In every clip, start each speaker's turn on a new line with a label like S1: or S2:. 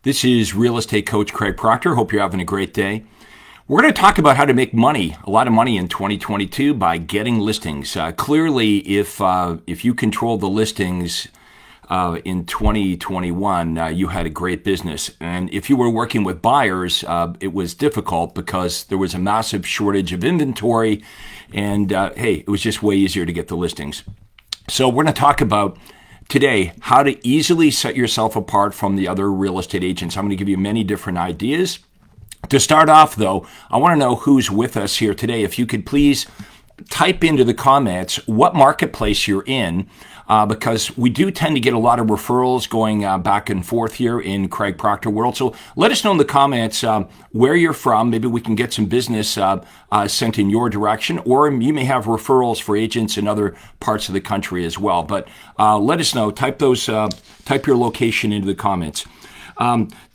S1: This is real estate coach Craig Proctor. Hope you're having a great day. We're going to talk about how to make money, a lot of money in 2022 by getting listings. Clearly, if you control the listings in 2021, you had a great business. And if you were working with buyers, it was difficult because there was a massive shortage of inventory. And hey, it was just way easier to get the listings. So we're going to talk about today how to easily set yourself apart from the other real estate agents. I'm going to give you many different ideas. To start off, though, I want to know who's with us here today. If you could please type into the comments what marketplace you're in, because we do tend to get a lot of referrals going back and forth here in Craig Proctor world. So let us know in the comments where you're from. Maybe we can get some business sent in your direction, or you may have referrals for agents in other parts of the country as well. But let us know. Type your location into the comments.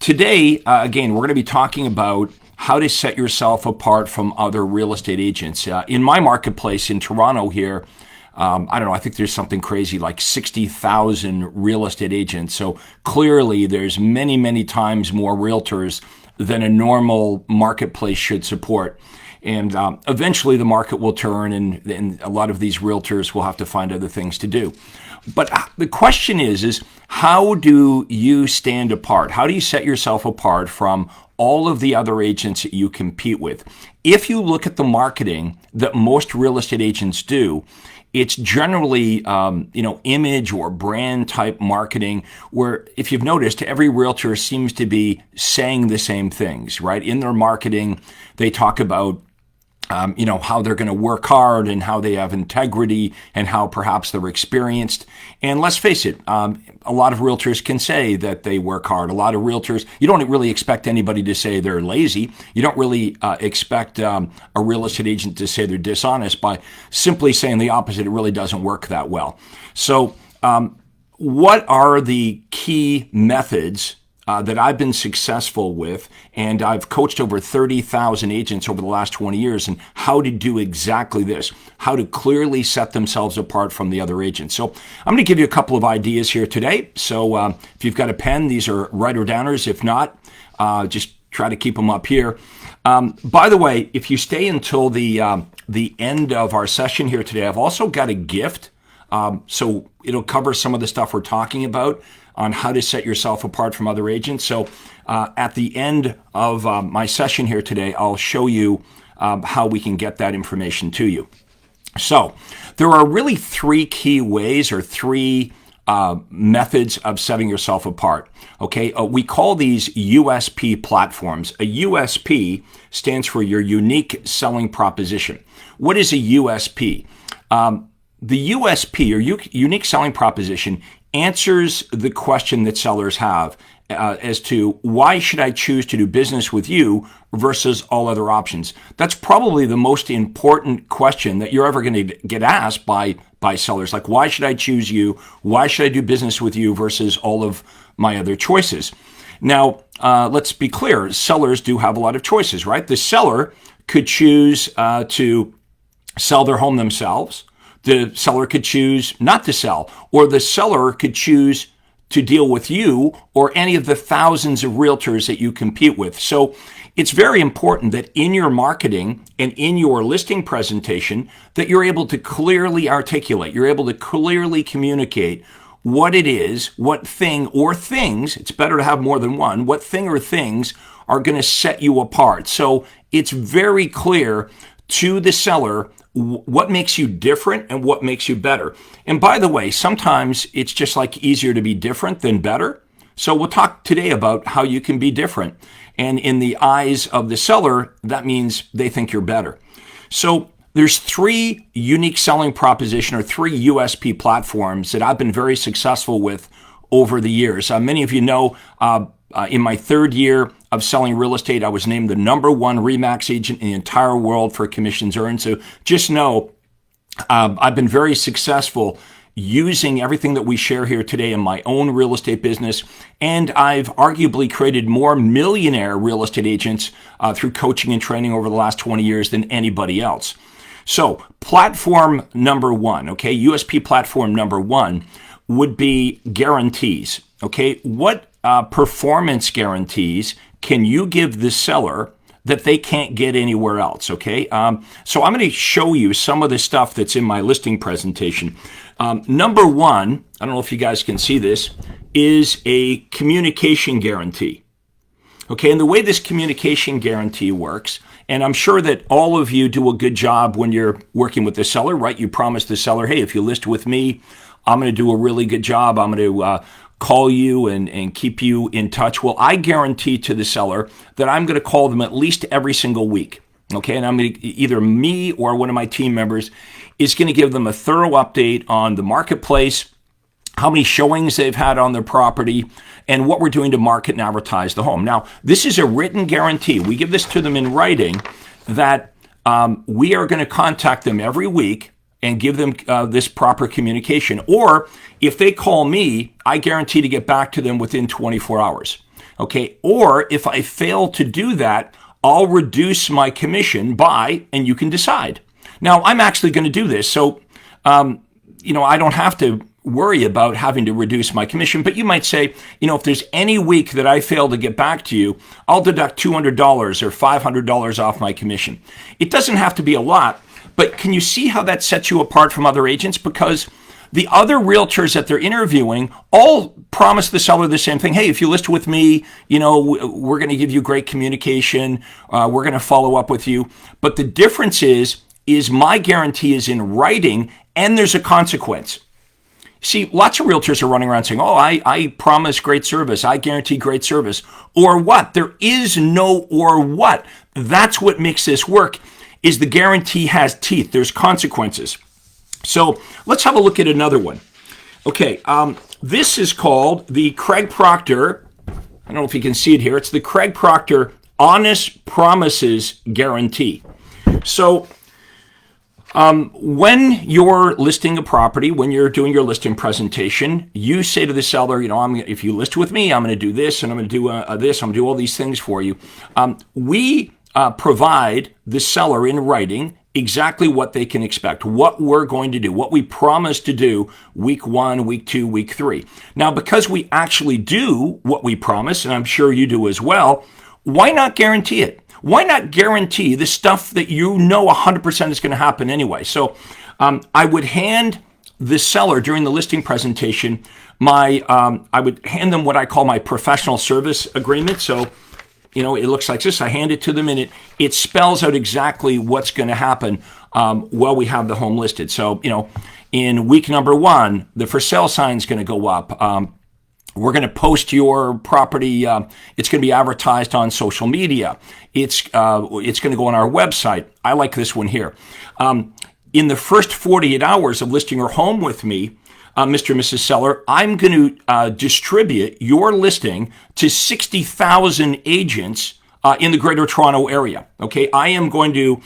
S1: Today, again, we're going to be talking about how to set yourself apart from other real estate agents. In my marketplace in Toronto here, I don't know, I think there's something crazy like 60,000 real estate agents. So clearly there's many, many times more realtors than a normal marketplace should support. And eventually the market will turn and a lot of these realtors will have to find other things to do. But the question is how do you stand apart? How do you set yourself apart from all of the other agents that you compete with? If you look at the marketing that most real estate agents do, it's generally, image or brand type marketing where, if you've noticed, every realtor seems to be saying the same things, right? In their marketing, they talk about how they're going to work hard and how they have integrity and how perhaps they're experienced. And let's face it, a lot of realtors can say that they work hard. A lot of realtors, you don't really expect anybody to say they're lazy. You don't really expect a real estate agent to say they're dishonest by simply saying the opposite. It really doesn't work that well. So what are the key methods that I've been successful with, and I've coached over 30,000 agents over the last 20 years, and how to do exactly this, how to clearly set themselves apart from the other agents. So I'm going to give you a couple of ideas here today. So if you've got a pen, these are writer downers. If not, just try to keep them up here. By the way, if you stay until the end of our session here today, I've also got a gift. So it'll cover some of the stuff we're talking about on how to set yourself apart from other agents. So at the end of my session here today, I'll show you how we can get that information to you. So there are really three key ways or three methods of setting yourself apart. Okay, we call these USP platforms. A USP stands for your unique selling proposition. What is a USP? The USP, or unique selling proposition, answers the question that sellers have as to why should I choose to do business with you versus all other options. That's probably the most important question that you're ever going to get asked by sellers. Like, why should I choose you? Why should I do business with you versus all of my other choices? Now, let's be clear. Sellers do have a lot of choices, right? The seller could choose to sell their home themselves. The seller could choose not to sell, or the seller could choose to deal with you or any of the thousands of realtors that you compete with. So it's very important that in your marketing and in your listing presentation that you're able to clearly articulate, you're able to clearly communicate what it is, what thing or things, it's better to have more than one, what thing or things are going to set you apart. So it's very clear to the seller what makes you different and what makes you better. And by the way, sometimes it's just like easier to be different than better. So we'll talk today about how you can be different. And in the eyes of the seller, that means they think you're better. So there's three unique selling proposition or three USP platforms that I've been very successful with over the years. Many of you know in my third year of selling real estate, I was named the #1 RE/MAX agent in the entire world for commissions earned. So just know I've been very successful using everything that we share here today in my own real estate business. And I've arguably created more millionaire real estate agents through coaching and training over the last 20 years than anybody else. So platform number one, okay, USP platform number one would be guarantees. Okay, what performance guarantees can you give the seller that they can't get anywhere else, okay? So I'm going to show you some of the stuff that's in my listing presentation. Number one, I don't know if you guys can see this, is a communication guarantee. Okay, and the way this communication guarantee works, and I'm sure that all of you do a good job when you're working with the seller, right? You promise the seller, hey, if you list with me, I'm going to do a really good job. I'm going to call you and keep you in touch. Well, I guarantee to the seller that I'm going to call them at least every single week. Okay, and I'm going to, either me or one of my team members is going to give them a thorough update on the marketplace, how many showings they've had on their property, and what we're doing to market and advertise the home. Now, this is a written guarantee. We give this to them in writing that we are going to contact them every week and give them this proper communication. Or if they call me, I guarantee to get back to them within 24 hours. Okay, or if I fail to do that, I'll reduce my commission by, and you can decide. Now, I'm actually going to do this, so I don't have to worry about having to reduce my commission, but you might say, if there's any week that I fail to get back to you, I'll deduct $200 or $500 off my commission. It doesn't have to be a lot, but can you see how that sets you apart from other agents? Because the other realtors that they're interviewing all promise the seller the same thing. Hey, if you list with me, we're going to give you great communication. We're going to follow up with you. But the difference is my guarantee is in writing and there's a consequence. See, lots of realtors are running around saying, oh, I promise great service. I guarantee great service. Or what? There is no or what. That's what makes this work, is the guarantee has teeth. There's consequences. So let's have a look at another one. Okay, this is called the Craig Proctor. I don't know if you can see it here. It's the Craig Proctor Honest Promises Guarantee. So when you're listing a property, when you're doing your listing presentation, you say to the seller, if you list with me, I'm going to do this, and I'm going to do this, I'm going to do all these things for you. We provide the seller in writing exactly what they can expect, what we're going to do, what we promise to do week 1, week 2, week 3. Now, because we actually do what we promise, and I'm sure you do as well, why not guarantee it? Why not guarantee the stuff that 100% is going to happen anyway? So I would hand the seller during the listing presentation I would hand them what I call my professional service agreement. So it looks like this. I hand it to them, and it spells out exactly what's going to happen while we have the home listed. So in week number 1, the for sale sign is going to go up. We're going to post your property. It's going to be advertised on social media. It's going to go on our website. I like this one here. In the first 48 hours of listing your home with me, Mr. and Mrs. Seller, I'm going to distribute your listing to 60,000 agents in the Greater Toronto area. Okay, I am going to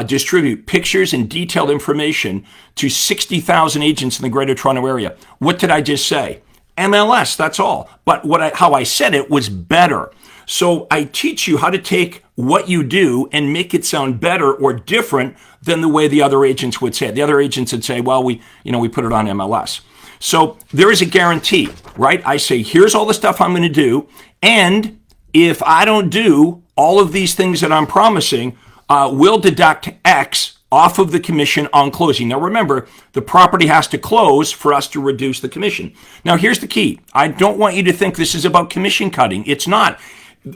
S1: distribute pictures and detailed information to 60,000 agents in the Greater Toronto area. What did I just say? MLS, that's all. But how I said it was better. So I teach you how to take what you do and make it sound better or different than the way the other agents would say it. The other agents would say, well, we put it on MLS. So there is a guarantee, right? I say, here's all the stuff I'm going to do. And if I don't do all of these things that I'm promising, we'll deduct X off of the commission on closing. Now remember, the property has to close for us to reduce the commission. Now here's the key. I don't want you to think this is about commission cutting. It's not.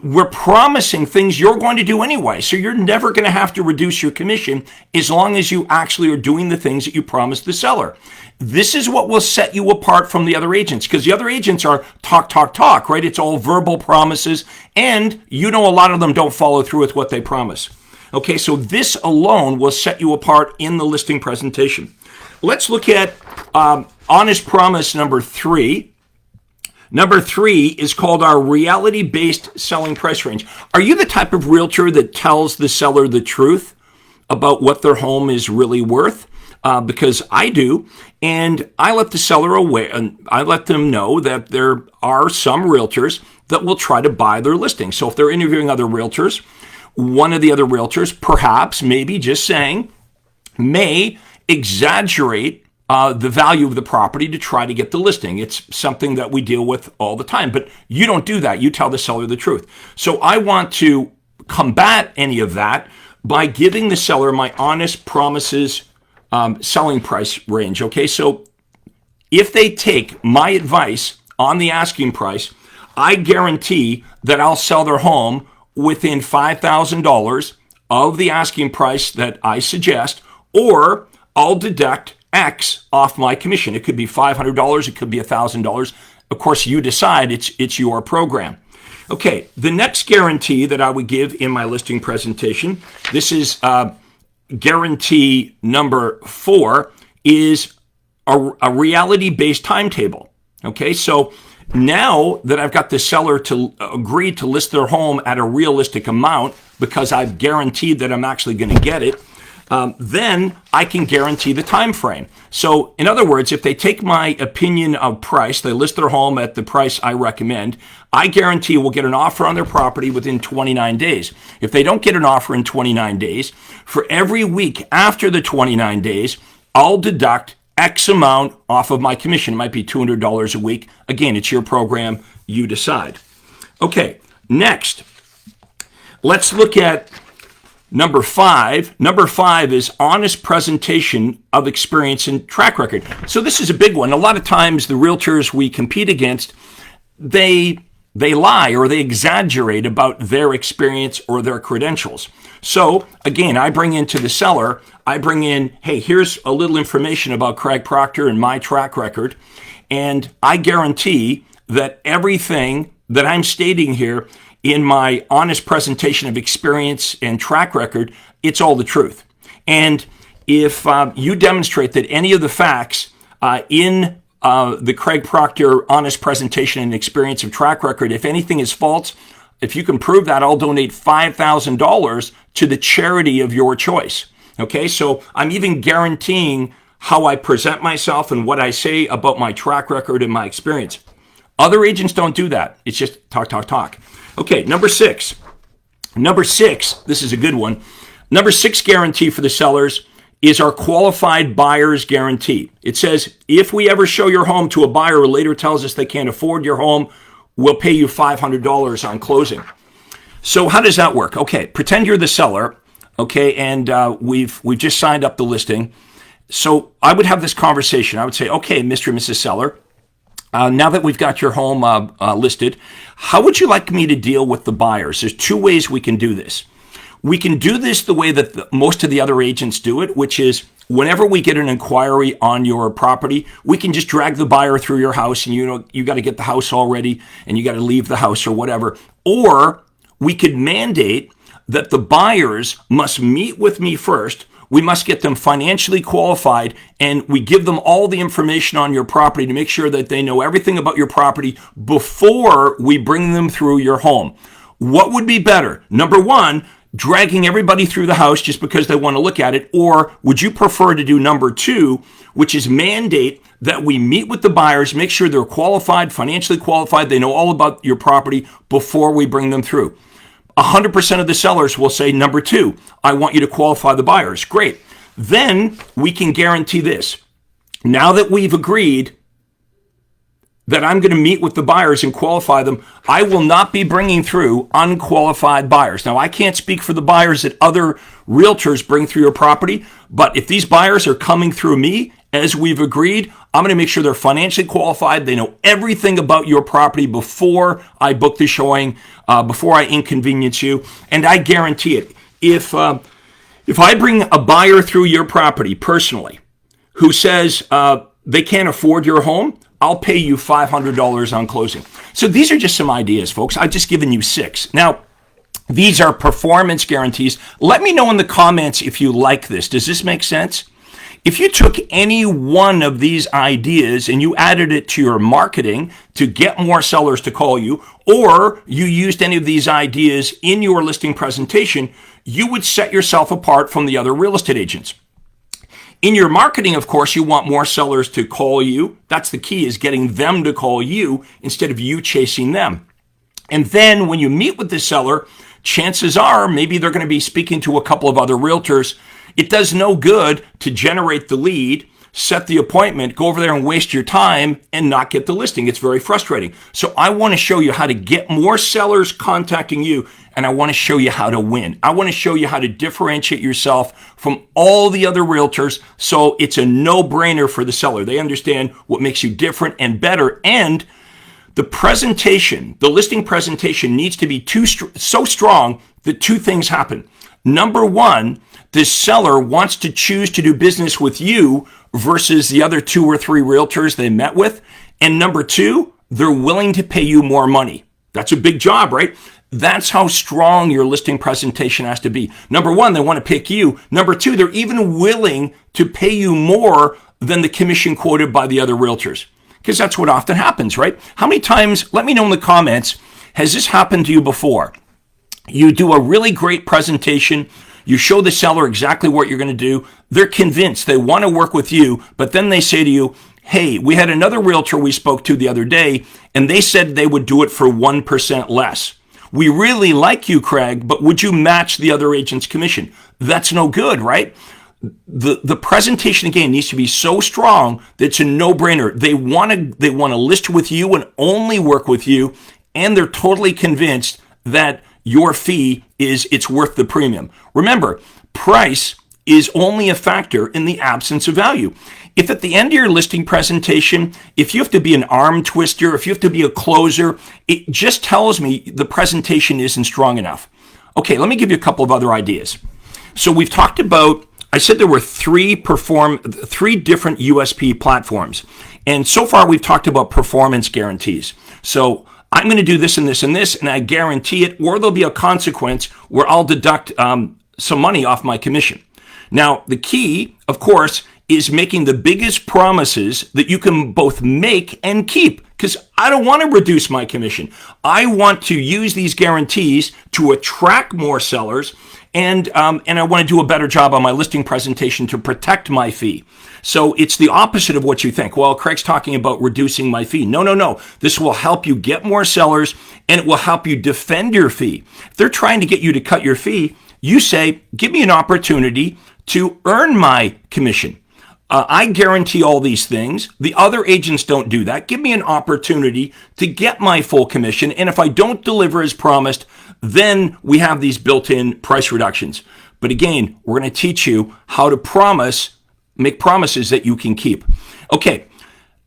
S1: We're promising things you're going to do anyway, so you're never going to have to reduce your commission as long as you actually are doing the things that you promised the seller. This is what will set you apart from the other agents, because the other agents are talk, right? It's all verbal promises, and a lot of them don't follow through with what they promise. Okay, so this alone will set you apart in the listing presentation. Let's look at honest promise number 3. Number 3 is called our reality-based selling price range. Are you the type of realtor that tells the seller the truth about what their home is really worth? Because I do, and I let the seller aware, and I let them know that there are some realtors that will try to buy their listing. So if they're interviewing other realtors, one of the other realtors, perhaps, maybe just saying, may exaggerate the value of the property to try to get the listing. It's something that we deal with all the time, but you don't do that. You tell the seller the truth. So I want to combat any of that by giving the seller my honest promises selling price range. Okay, so if they take my advice on the asking price, I guarantee that I'll sell their home within $5,000 of the asking price that I suggest, or I'll deduct X off my commission. It could be $500, it could be $1,000. Of course, you decide. It's your program. Okay, the next guarantee that I would give in my listing presentation, this is guarantee number 4, is a reality-based timetable. Okay, so now that I've got the seller to agree to list their home at a realistic amount because I've guaranteed that I'm actually going to get it, then I can guarantee the time frame. So in other words, if they take my opinion of price, they list their home at the price I recommend, I guarantee we'll get an offer on their property within 29 days. If they don't get an offer in 29 days, for every week after the 29 days, I'll deduct X amount off of my commission. It might be $200 a week. Again, it's your program. You decide. Okay, next, let's look at number 5. Number 5 is honest presentation of experience and track record. So this is a big one. A lot of times the realtors we compete against, they lie or they exaggerate about their experience or their credentials. So again, I bring into the seller, hey, here's a little information about Craig Proctor and my track record. And I guarantee that everything that I'm stating here in my honest presentation of experience and track record, it's all the truth. And if you demonstrate that any of the facts in the Craig Proctor honest presentation and experience of track record, if anything is false, if you can prove that, I'll donate $5,000 to the charity of your choice. Okay, so I'm even guaranteeing how I present myself and what I say about my track record and my experience. Other agents don't do that. It's just talk, talk, talk. Okay, number 6. Number 6, this is a good one. Number 6 guarantee for the sellers is our qualified buyer's guarantee. It says, if we ever show your home to a buyer who later tells us they can't afford your home, we'll pay you $500 on closing. So how does that work? Okay, pretend you're the seller, okay, and we've just signed up the listing. So I would have this conversation. I would say, okay, Mr. and Mrs. Seller, now that we've got your home listed, how would you like me to deal with the buyers? There's 2 ways we can do this. We can do this the way that most of the other agents do it, which is whenever we get an inquiry on your property, we can just drag the buyer through your house and you got to get the house all ready and you got to leave the house or whatever. Or we could mandate that the buyers must meet with me first. We must get them financially qualified, and we give them all the information on your property to make sure that they know everything about your property before we bring them through your home. What would be better? Number 1, dragging everybody through the house just because they want to look at it, or would you prefer to do number 2, which is mandate that we meet with the buyers, make sure they're qualified, financially qualified, they know all about your property before we bring them through? 100% of the sellers will say number 2, I want you to qualify the buyers. Great. Then we can guarantee this. Now that we've agreed that I'm going to meet with the buyers and qualify them, I will not be bringing through unqualified buyers. Now, I can't speak for the buyers that other realtors bring through your property, but if these buyers are coming through me, as we've agreed, I'm going to make sure they're financially qualified. They know everything about your property before I book the showing, before I inconvenience you, and I guarantee it. If I bring a buyer through your property personally who says they can't afford your home, I'll pay you $500 on closing. So these are just some ideas, folks. I've just given you 6. Now, these are performance guarantees. Let me know in the comments if you like this. Does this make sense? If you took any one of these ideas and you added it to your marketing to get more sellers to call you, or you used any of these ideas in your listing presentation, you would set yourself apart from the other real estate agents. In your marketing, of course, you want more sellers to call you. That's the key, is getting them to call you instead of you chasing them. And then when you meet with the seller, chances are maybe they're going to be speaking to a couple of other realtors. It does no good to generate the lead, set the appointment, go over there and waste your time and not get the listing. It's very frustrating. So I want to show you how to get more sellers contacting you, and I want to show you how to win. I want to show you how to differentiate yourself from all the other realtors so it's a no-brainer for the seller. They understand what makes you different and better, and the presentation, the listing presentation needs to be so strong that two things happen. Number one, the seller wants to choose to do business with you versus the other 2 or 3 realtors they met with. And number two, they're willing to pay you more money. That's a big job, right? That's how strong your listing presentation has to be. Number one, they want to pick you. Number two, they're even willing to pay you more than the commission quoted by the other realtors. Because that's what often happens, right? How many times, let me know in the comments, has this happened to you before? You do a really great presentation, you show the seller exactly what you're going to do, they're convinced, they want to work with you, but then they say to you, hey, we had another realtor we spoke to the other day, and they said they would do it for 1% less. We really like you, Craig, but would you match the other agent's commission? That's no good, right? The presentation, again, needs to be so strong that it's a no-brainer. They want to list with you and only work with you, and they're totally convinced that your fee it's worth the premium. Remember, price is only a factor in the absence of value. If at the end of your listing presentation, if you have to be an arm twister, if you have to be a closer, it just tells me the presentation isn't strong enough. Okay, let me give you a couple of other ideas. So we've talked about, I said there were 3 different USP platforms. And so far we've talked about performance guarantees. So I'm going to do this and this and this, and I guarantee it, or there'll be a consequence where I'll deduct some money off my commission. Now, the key, of course, is making the biggest promises that you can both make and keep, because I don't want to reduce my commission. I want to use these guarantees to attract more sellers, and I want to do a better job on my listing presentation to protect my fee. So it's the opposite of what you think. Well, Craig's talking about reducing my fee. No. This will help you get more sellers, and it will help you defend your fee. If they're trying to get you to cut your fee, you say, give me an opportunity to earn my commission. I guarantee all these things. The other agents don't do that. Give me an opportunity to get my full commission. And if I don't deliver as promised, then we have these built-in price reductions. But again, we're going to teach you how to make promises that you can keep. Okay,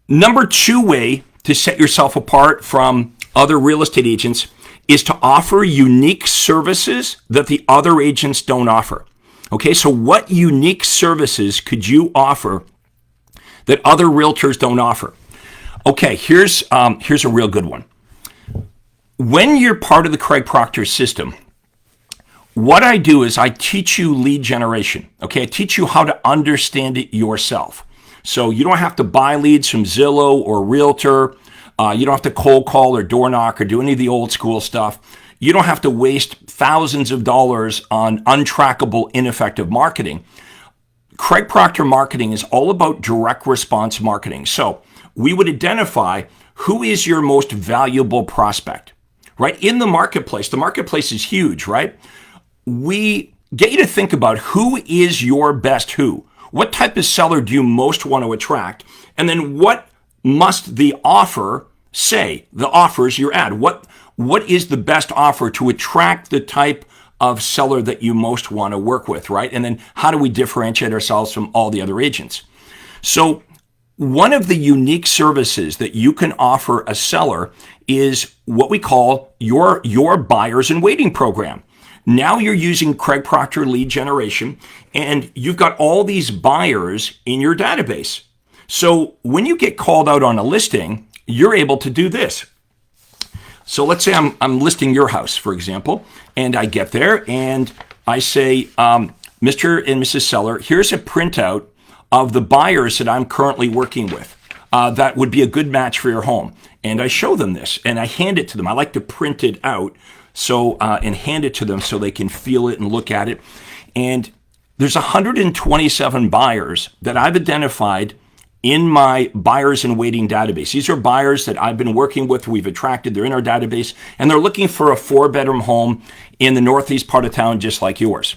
S1: number 2 way to set yourself apart from other real estate agents is to offer unique services that the other agents don't offer. Okay, so what unique services could you offer that other realtors don't offer? Okay, here's a real good one. When you're part of the Craig Proctor system, what I do is I teach you lead generation. Okay, I teach you how to understand it yourself. So you don't have to buy leads from Zillow or Realtor. You don't have to cold call or door knock or do any of the old school stuff. You don't have to waste thousands of dollars on untrackable, ineffective marketing. Craig Proctor marketing is all about direct response marketing. So we would identify who is your most valuable prospect, right? In the marketplace is huge, right? We get you to think about who is your best who. What type of seller do you most want to attract? And then what must the offer say? The offer is your ad. What is the best offer to attract the type of seller that you most want to work with, right? And then how do we differentiate ourselves from all the other agents? So one of the unique services that you can offer a seller is what we call your buyers in waiting program. Now you're using Craig Proctor lead generation, and you've got all these buyers in your database. So when you get called out on a listing, you're able to do this. So let's say I'm listing your house, for example, and I get there and I say, Mr. and Mrs. Seller, here's a printout of the buyers that I'm currently working with that would be a good match for your home. And I show them this and I hand it to them. I like to print it out and hand it to them so they can feel it and look at it. And there's 127 buyers that I've identified in my buyers in waiting database. These are buyers that I've been working with, we've attracted, they're in our database, and they're looking for a 4-bedroom home in the northeast part of town just like yours.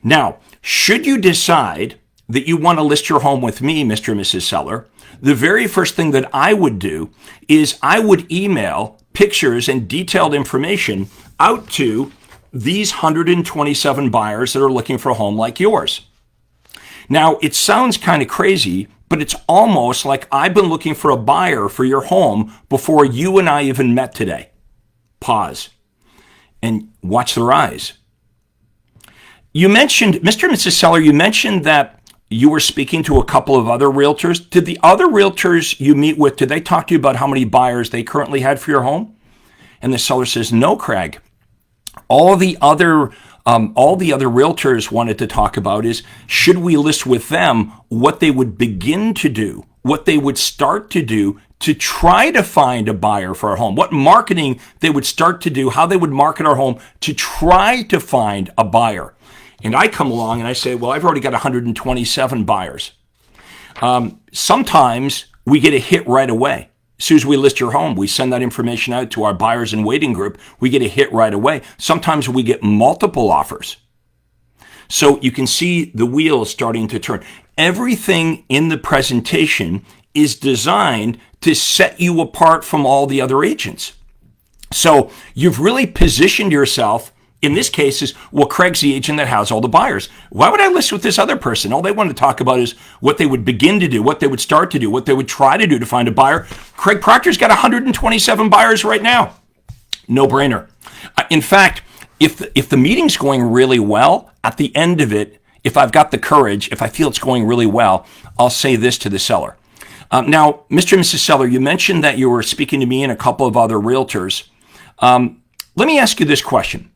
S1: Now, should you decide that you want to list your home with me, Mr. and Mrs. Seller, the very first thing that I would do is I would email pictures and detailed information out to these 127 buyers that are looking for a home like yours. Now, it sounds kind of crazy, but it's almost like I've been looking for a buyer for your home before you and I even met today. Pause and watch their eyes. You mentioned, Mr. and Mrs. Seller, you mentioned that you were speaking to a couple of other realtors. Did the other realtors you meet with, did they talk to you about how many buyers they currently had for your home? And the seller says, no, Craig. All the other realtors wanted to talk about is, should we list with them what they would begin to do, what they would start to do to try to find a buyer for our home, what marketing they would start to do, how they would market our home to try to find a buyer. And I come along and I say, well, I've already got 127 buyers. Sometimes we get a hit right away. As soon as we list your home, we send that information out to our buyers and waiting group. We get a hit right away. Sometimes we get multiple offers. So you can see the wheels starting to turn. Everything in the presentation is designed to set you apart from all the other agents. So you've really positioned yourself. In this case is, well, Craig's the agent that has all the buyers. Why would I list with this other person? All they want to talk about is what they would begin to do, what they would start to do, what they would try to do to find a buyer. Craig Proctor's got 127 buyers right now. No brainer. In fact, if the meeting's going really well, at the end of it, if I've got the courage, if I feel it's going really well, I'll say this to the seller. Now, Mr. and Mrs. Seller, you mentioned that you were speaking to me and a couple of other realtors. Let me ask you this question.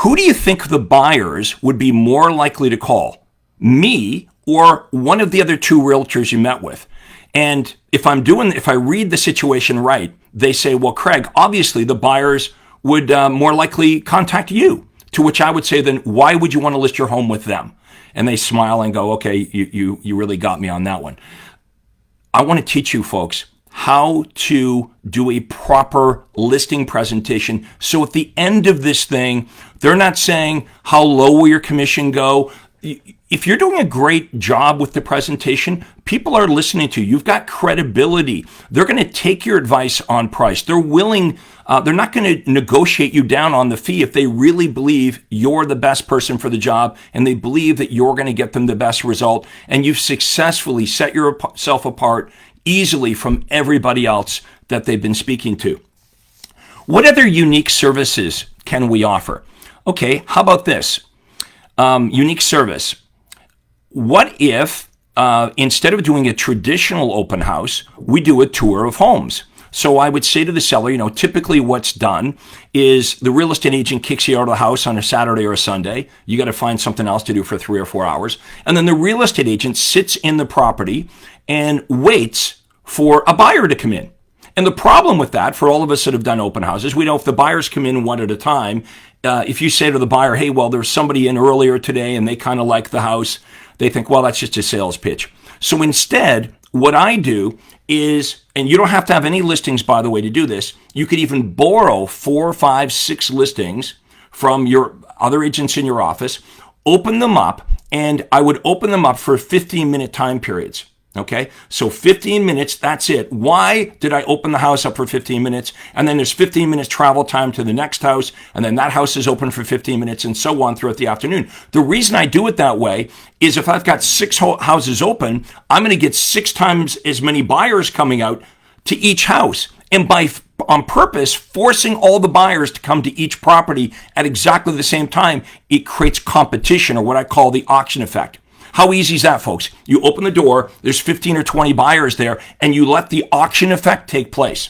S1: Who do you think the buyers would be more likely to call? Me or one of the other two realtors you met with? And if I read the situation right, they say, well, Craig, obviously the buyers would more likely contact you. To which I would say, then why would you want to list your home with them? And they smile and go, okay, you really got me on that one. I want to teach you folks how to do a proper listing presentation. So at the end of this thing, they're not saying, how low will your commission go? If you're doing a great job with the presentation, people are listening to you. You've got credibility. They're going to take your advice on price. They're not going to negotiate you down on the fee if they really believe you're the best person for the job and they believe that you're going to get them the best result. And you've successfully set yourself apart easily from everybody else that they've been speaking to. What other unique services can we offer? Okay, how about this? Unique service. What if instead of doing a traditional open house, we do a tour of homes? So I would say to the seller, typically what's done is the real estate agent kicks you out of the house on a Saturday or a Sunday. You got to find something else to do for 3 or 4 hours. And then the real estate agent sits in the property and waits for a buyer to come in. And the problem with that, for all of us that have done open houses, we know if the buyers come in one at a time, if you say to the buyer, hey, well, there's somebody in earlier today and they kind of like the house, they think, well, that's just a sales pitch. So instead, what I do is, and you don't have to have any listings, by the way, to do this. You could even borrow 4, 5, 6 listings from your other agents in your office, open them up, and I would open them up for 15-minute time periods. Okay, so 15 minutes, that's it. Why did I open the house up for 15 minutes? And then there's 15 minutes travel time to the next house, and then that house is open for 15 minutes, and so on throughout the afternoon. The reason I do it that way is if I've got 6 houses open, I'm going to get 6 times as many buyers coming out to each house. And on purpose, forcing all the buyers to come to each property at exactly the same time, it creates competition, or what I call the auction effect. How easy is that, folks? You open the door, there's 15 or 20 buyers there, and you let the auction effect take place.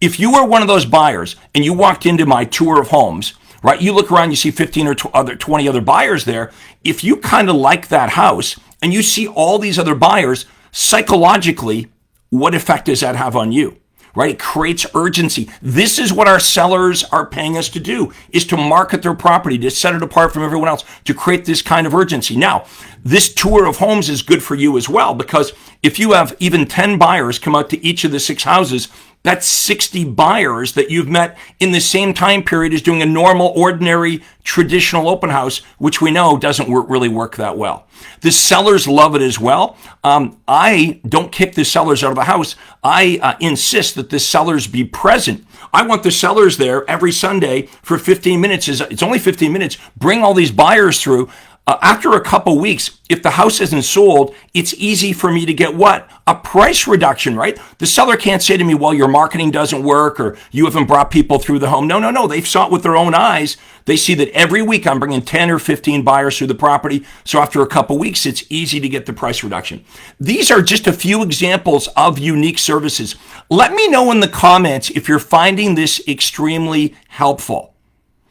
S1: If you were one of those buyers and you walked into my tour of homes, right, you look around, you see 15 or 20 other buyers there. If you kind of like that house and you see all these other buyers, psychologically, what effect does that have on you? Right? It creates urgency. This is what our sellers are paying us to do, is to market their property, to set it apart from everyone else, to create this kind of urgency. Now, this tour of homes is good for you as well, because if you have even 10 buyers come out to each of the 6 houses, That's 60 buyers that you've met in the same time period as doing a normal, ordinary, traditional open house, which we know doesn't really work that well. The sellers love it as well. I don't kick the sellers out of the house. I insist that the sellers be present. I want the sellers there every Sunday for 15 minutes. It's only 15 minutes. Bring all these buyers through. After a couple weeks, if the house isn't sold, it's easy for me to get what? A price reduction, right? The seller can't say to me, well, your marketing doesn't work or you haven't brought people through the home. No. They've saw it with their own eyes. They see that every week I'm bringing 10 or 15 buyers through the property. So after a couple weeks, it's easy to get the price reduction. These are just a few examples of unique services. Let me know in the comments if you're finding this extremely helpful.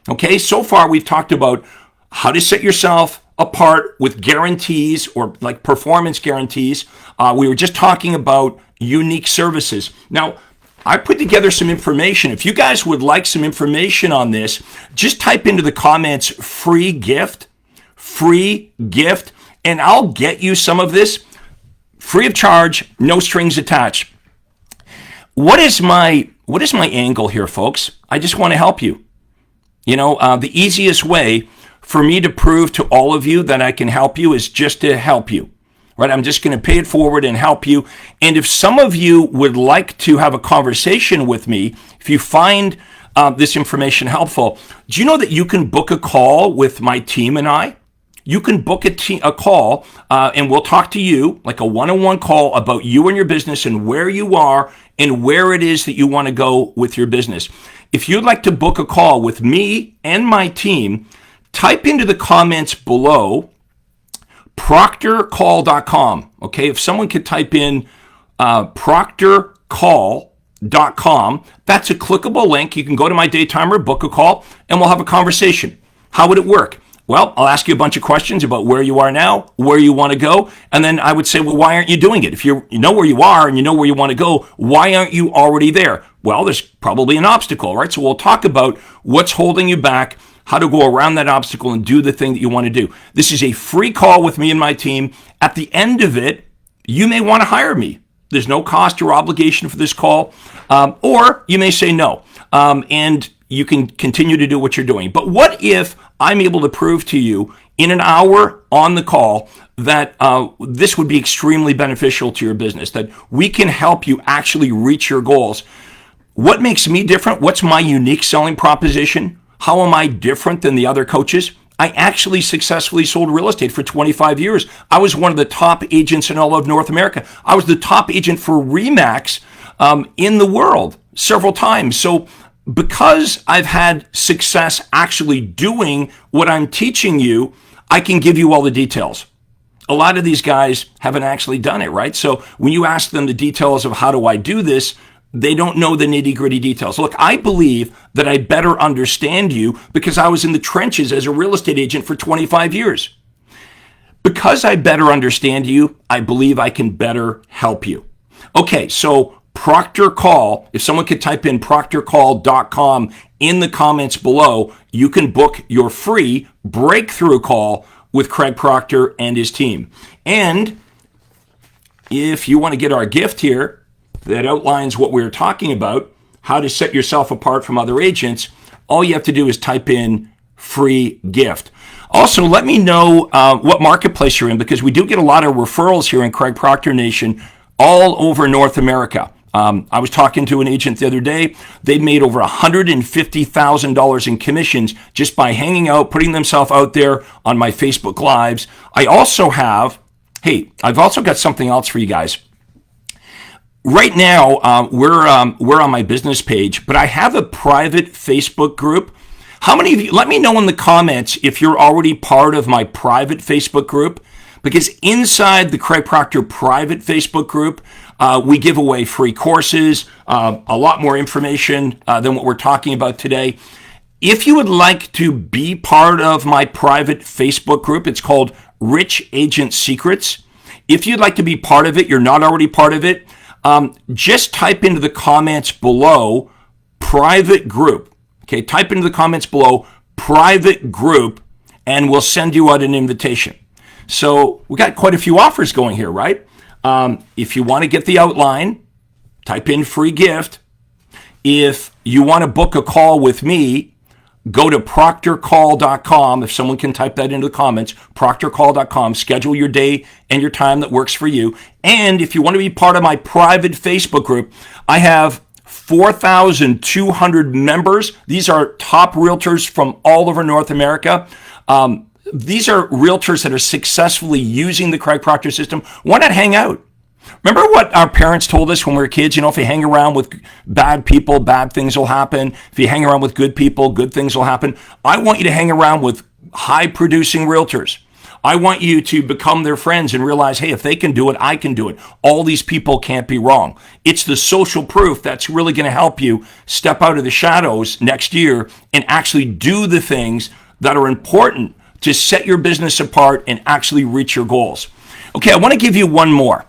S1: Okay, so far we've talked about how to set yourself apart with guarantees or like performance guarantees. We were just talking about unique services. Now, I put together some information. If you guys would like some information on this, just type into the comments free gift, and I'll get you some of this free of charge, no strings attached. What is my angle here, folks? I just want to help you. The easiest way for me to prove to all of you that I can help you is just to help you, right? I'm just going to pay it forward and help you. And if some of you would like to have a conversation with me, if you find this information helpful, do you know that you can book a call with my team and I? You can book a call and we'll talk to you, like a one-on-one call about you and your business and where you are and where it is that you want to go with your business. If you'd like to book a call with me and my team, type into the comments below proctorcall.com. Okay, if someone could type in proctorcall.com, that's a clickable link. You can go to my daytimer, book a call, and we'll have a conversation. How would it work? Well, I'll ask you a bunch of questions about where you are now, where you want to go, and then I would say, well, why aren't you doing it? If you know where you are and you know where you want to go, why aren't you already there? Well, there's probably an obstacle, right? So we'll talk about what's holding you back, how to go around that obstacle and do the thing that you want to do. This is a free call with me and my team. At the end of it, you may want to hire me. There's no cost or obligation for this call, or you may say no, and you can continue to do what you're doing. But what if I'm able to prove to you in an hour on the call that this would be extremely beneficial to your business, that we can help you actually reach your goals? What makes me different? What's my unique selling proposition? How am I different than the other coaches? I actually successfully sold real estate for 25 years. I was one of the top agents in all of North America. I was the top agent for RE/MAX in the world several times. So because I've had success actually doing what I'm teaching you, I can give you all the details. A lot of these guys haven't actually done it, right? So when you ask them the details of how do I do this, they don't know the nitty-gritty details. Look, I believe that I better understand you because I was in the trenches as a real estate agent for 25 years. Because I better understand you, I believe I can better help you. Okay, so Proctor Call, if someone could type in proctorcall.com in the comments below, you can book your free breakthrough call with Craig Proctor and his team. And if you want to get our gift here, that outlines what we were talking about, how to set yourself apart from other agents, all you have to do is type in free gift. Also, let me know what marketplace you're in, because we do get a lot of referrals here in Craig Proctor Nation all over North America. I was talking to an agent the other day. They made over $150,000 in commissions just by hanging out, putting themselves out there on my Facebook Lives. I've also got something else for you guys. Right now, we're on my business page, but I have a private Facebook group. How many of you, let me know in the comments if you're already part of my private Facebook group, because inside the Craig Proctor private Facebook group, we give away free courses, a lot more information than what we're talking about today. If you would like to be part of my private Facebook group, it's called Rich Agent Secrets. If you'd like to be part of it, you're not already part of it, just type into the comments below private group. Okay, type into the comments below private group and we'll send you out an invitation. So we got quite a few offers going here, right? If you want to get the outline, type in free gift. If you want to book a call with me, go to proctorcall.com. If someone can type that into the comments, proctorcall.com. Schedule your day and your time that works for you. And if you want to be part of my private Facebook group, I have 4,200 members. These are top realtors from all over North America. These are realtors that are successfully using the Craig Proctor system. Why not hang out? Remember what our parents told us when we were kids? If you hang around with bad people, bad things will happen. If you hang around with good people, good things will happen. I want you to hang around with high-producing realtors. I want you to become their friends and realize, hey, if they can do it, I can do it. All these people can't be wrong. It's the social proof that's really going to help you step out of the shadows next year and actually do the things that are important to set your business apart and actually reach your goals. Okay, I want to give you one more.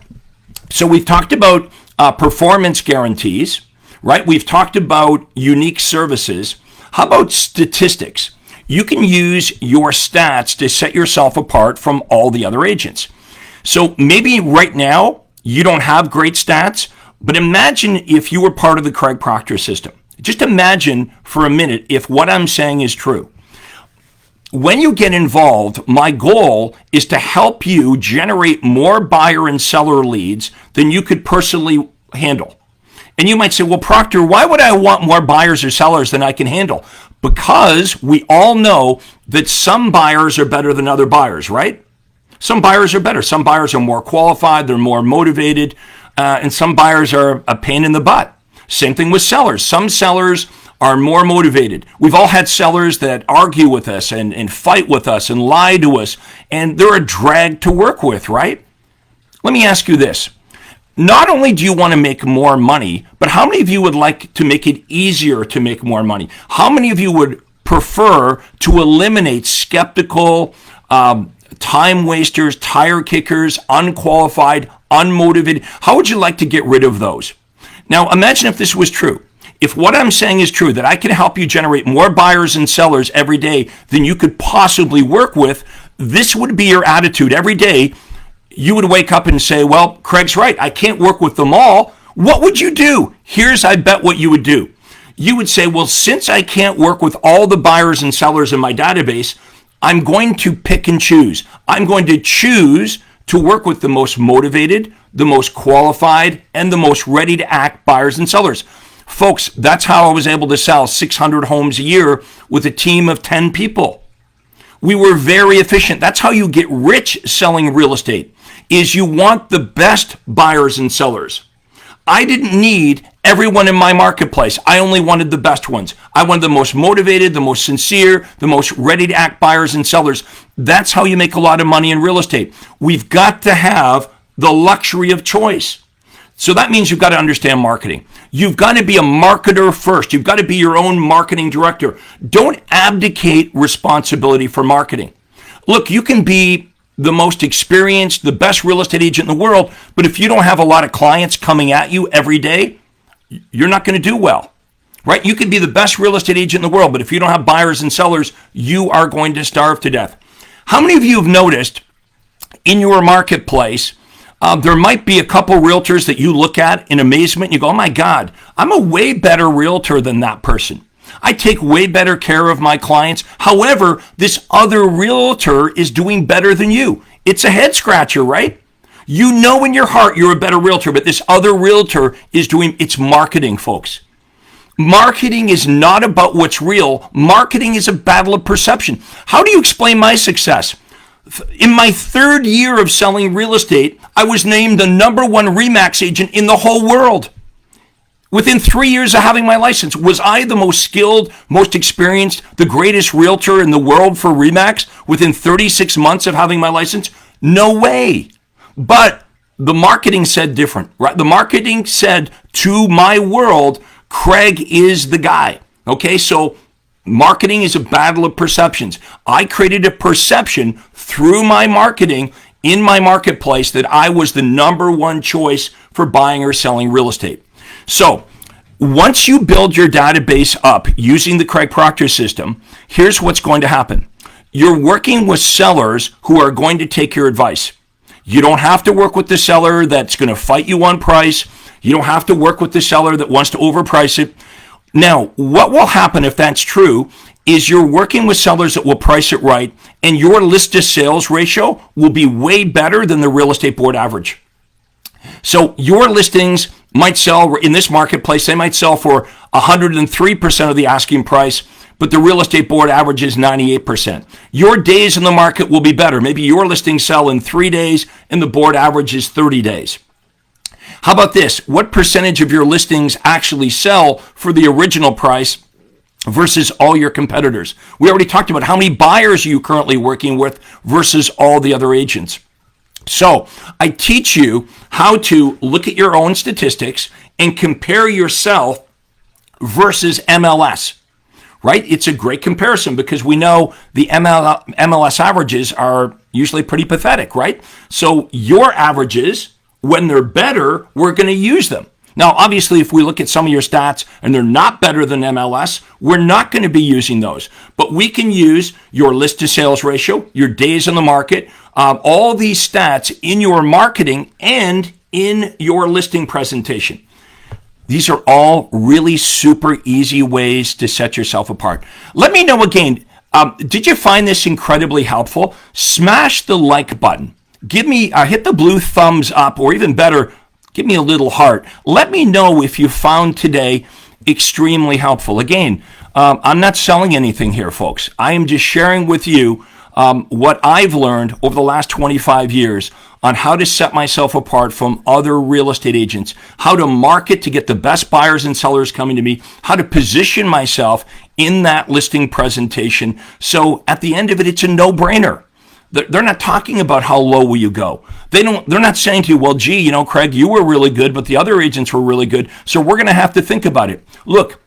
S1: So we've talked about performance guarantees, right? We've talked about unique services. How about statistics? You can use your stats to set yourself apart from all the other agents. So maybe right now you don't have great stats, but imagine if you were part of the Craig Proctor system. Just imagine for a minute if what I'm saying is true. When you get involved, my goal is to help you generate more buyer and seller leads than you could personally handle. And you might say, well, Proctor, why would I want more buyers or sellers than I can handle? Because we all know that some buyers are better than other buyers, right? Some buyers are better. Some buyers are more qualified. They're more motivated. And some buyers are a pain in the butt. Same thing with sellers. Some sellers are more motivated. We've all had sellers that argue with us and fight with us and lie to us, and they're a drag to work with, right? Let me ask you this. Not only do you want to make more money, but how many of you would like to make it easier to make more money? How many of you would prefer to eliminate skeptical, time wasters, tire kickers, unqualified, unmotivated? How would you like to get rid of those? Now, imagine if this was true. If what I'm saying is true, that I can help you generate more buyers and sellers every day than you could possibly work with, this would be your attitude every day. You would wake up and say, well, Craig's right. I can't work with them all. What would you do? Here's, I bet, what you would do. You would say, well, since I can't work with all the buyers and sellers in my database, I'm going to pick and choose. I'm going to choose to work with the most motivated, the most qualified, and the most ready to act buyers and sellers. Folks, that's how I was able to sell 600 homes a year with a team of 10 people. We were very efficient. That's how you get rich selling real estate, is you want the best buyers and sellers. I didn't need everyone in my marketplace. I only wanted the best ones. I wanted the most motivated, the most sincere, the most ready to act buyers and sellers. That's how you make a lot of money in real estate. We've got to have the luxury of choice. So that means you've got to understand marketing. You've got to be a marketer first. You've got to be your own marketing director. Don't abdicate responsibility for marketing. Look, you can be the most experienced, the best real estate agent in the world, but if you don't have a lot of clients coming at you every day, you're not going to do well, right? You could be the best real estate agent in the world, but if you don't have buyers and sellers, you are going to starve to death. How many of you have noticed in your marketplace, there might be a couple realtors that you look at in amazement and you go, oh my God, I'm a way better realtor than that person. I take way better care of my clients. However, this other realtor is doing better than you. It's a head scratcher, right? You know in your heart you're a better realtor, but this other realtor is doing, it's marketing, folks. Marketing is not about what's real. Marketing is a battle of perception. How do you explain my success? In my third year of selling real estate, I was named the #1 RE/MAX agent in the whole world. Within 3 years of having my license, was I the most skilled, most experienced, the greatest realtor in the world for RE/MAX within 36 months of having my license? No way. But the marketing said different, right? The marketing said to my world, Craig is the guy. Okay, so marketing is a battle of perceptions. I created a perception through my marketing in my marketplace that I was the #1 choice for buying or selling real estate. So once you build your database up using the Craig Proctor system, here's what's going to happen. You're working with sellers who are going to take your advice. You don't have to work with the seller that's going to fight you on price. You don't have to work with the seller that wants to overprice it. Now, what will happen if that's true is you're working with sellers that will price it right, and your list to sales ratio will be way better than the real estate board average. So your listings might sell in this marketplace, they might sell for 103% of the asking price, but the real estate board average is 98%. Your days in the market will be better. Maybe your listings sell in 3 days and the board average is 30 days. How about this? What percentage of your listings actually sell for the original price versus all your competitors? We already talked about how many buyers are you currently working with versus all the other agents. So I teach you how to look at your own statistics and compare yourself versus MLS, right? It's a great comparison because we know the MLS averages are usually pretty pathetic, right? So your averages, when they're better, we're going to use them. Now, obviously, if we look at some of your stats and they're not better than MLS, we're not going to be using those. But we can use your list to sales ratio, your days on the market, all these stats in your marketing and in your listing presentation. These are all really super easy ways to set yourself apart. Let me know again, did you find this incredibly helpful? Smash the like button. Give me, hit the blue thumbs up, or even better, give me a little heart. Let me know if you found today extremely helpful. Again, I'm not selling anything here, folks. I am just sharing with you what I've learned over the last 25 years on how to set myself apart from other real estate agents, how to market to get the best buyers and sellers coming to me, how to position myself in that listing presentation. So at the end of it, it's a no-brainer. They're not talking about how low will you go. They're not saying to you, well, gee, you know, Craig, you were really good, but the other agents were really good, so we're going to have to think about it. Look,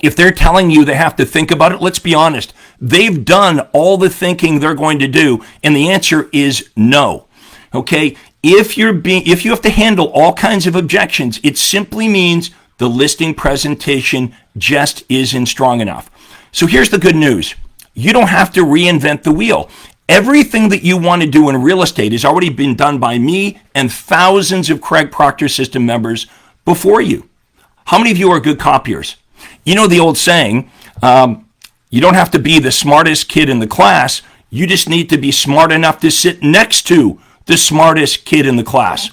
S1: if they're telling you they have to think about it, let's be honest. They've done all the thinking they're going to do, and the answer is no. Okay? If you have to handle all kinds of objections, it simply means the listing presentation just isn't strong enough. So here's the good news. You don't have to reinvent the wheel. Everything that you want to do in real estate has already been done by me and thousands of Craig Proctor system members before you. How many of you are good copiers? You know the old saying, you don't have to be the smartest kid in the class. You just need to be smart enough to sit next to the smartest kid in the class.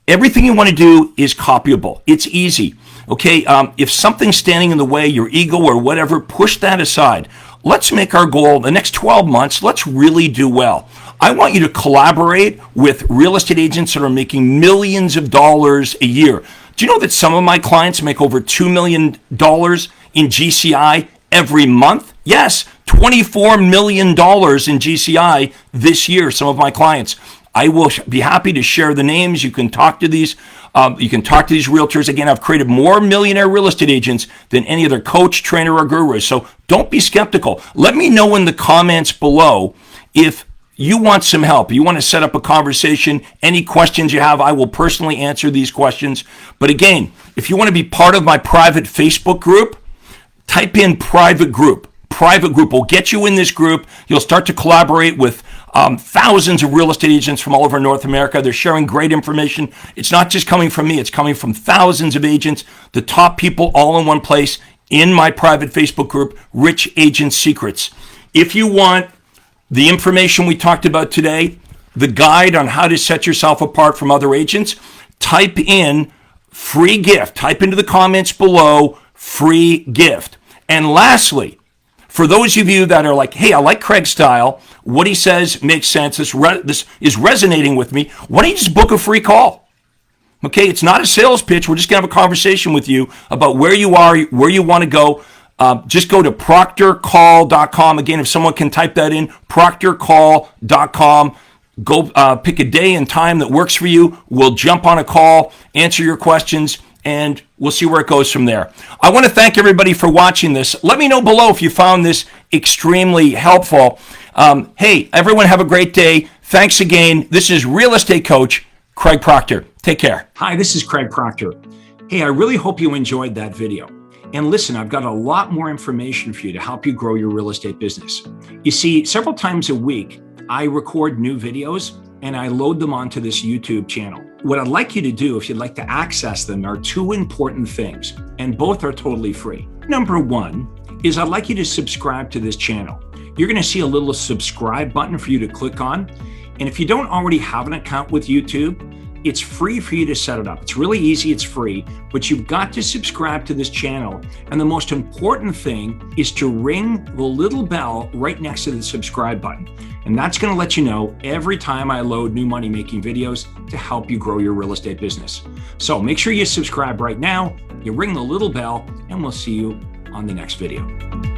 S1: Everything you want to do is copyable. It's easy. Okay, if something's standing in the way, your ego or whatever, push that aside. Let's make our goal the next 12 months, let's really do well. I want you to collaborate with real estate agents that are making millions of dollars a year. Do you know that some of my clients make over $2 million in GCI every month? Yes, $24 million in GCI this year, some of my clients. I will be happy to share the names. You can talk to these realtors. Again, I've created more millionaire real estate agents than any other coach, trainer, or guru. So don't be skeptical. Let me know in the comments below if you want some help. You want to set up a conversation. Any questions you have, I will personally answer these questions. But again, if you want to be part of my private Facebook group, type in private group. Private group will get you in this group. You'll start to collaborate with thousands of real estate agents from all over North America. They're sharing great information. It's not just coming from me. It's coming from thousands of agents, the top people all in one place in my private Facebook group, Rich Agent Secrets. If you want the information we talked about today, the guide on how to set yourself apart from other agents, type in free gift. Type into the comments below, free gift. And lastly, for those of you that are like, hey, I like Craig's style, what he says makes sense, this is resonating with me, why don't you just book a free call? Okay, it's not a sales pitch. We're just going to have a conversation with you about where you are, where you want to go. Just go to proctorcall.com. Again, if someone can type that in, proctorcall.com. Go pick a day and time that works for you. We'll jump on a call, answer your questions, and we'll see where it goes from there. I want to thank everybody for watching this. Let me know below if you found this extremely helpful. Hey, everyone have a great day. Thanks again. This is Real Estate Coach Craig Proctor. Take care. Hi, this is Craig Proctor. Hey, I really hope you enjoyed that video. And listen, I've got a lot more information for you to help you grow your real estate business. You see, several times a week, I record new videos and I load them onto this YouTube channel. What I'd like you to do, if you'd like to access them, are two important things, and both are totally free. Number one is I'd like you to subscribe to this channel. You're going to see a little subscribe button for you to click on. And if you don't already have an account with YouTube, it's free for you to set it up. It's really easy, it's free, but you've got to subscribe to this channel. And the most important thing is to ring the little bell right next to the subscribe button. And that's going to let you know every time I load new money making videos to help you grow your real estate business. So make sure you subscribe right now, you ring the little bell, and we'll see you on the next video.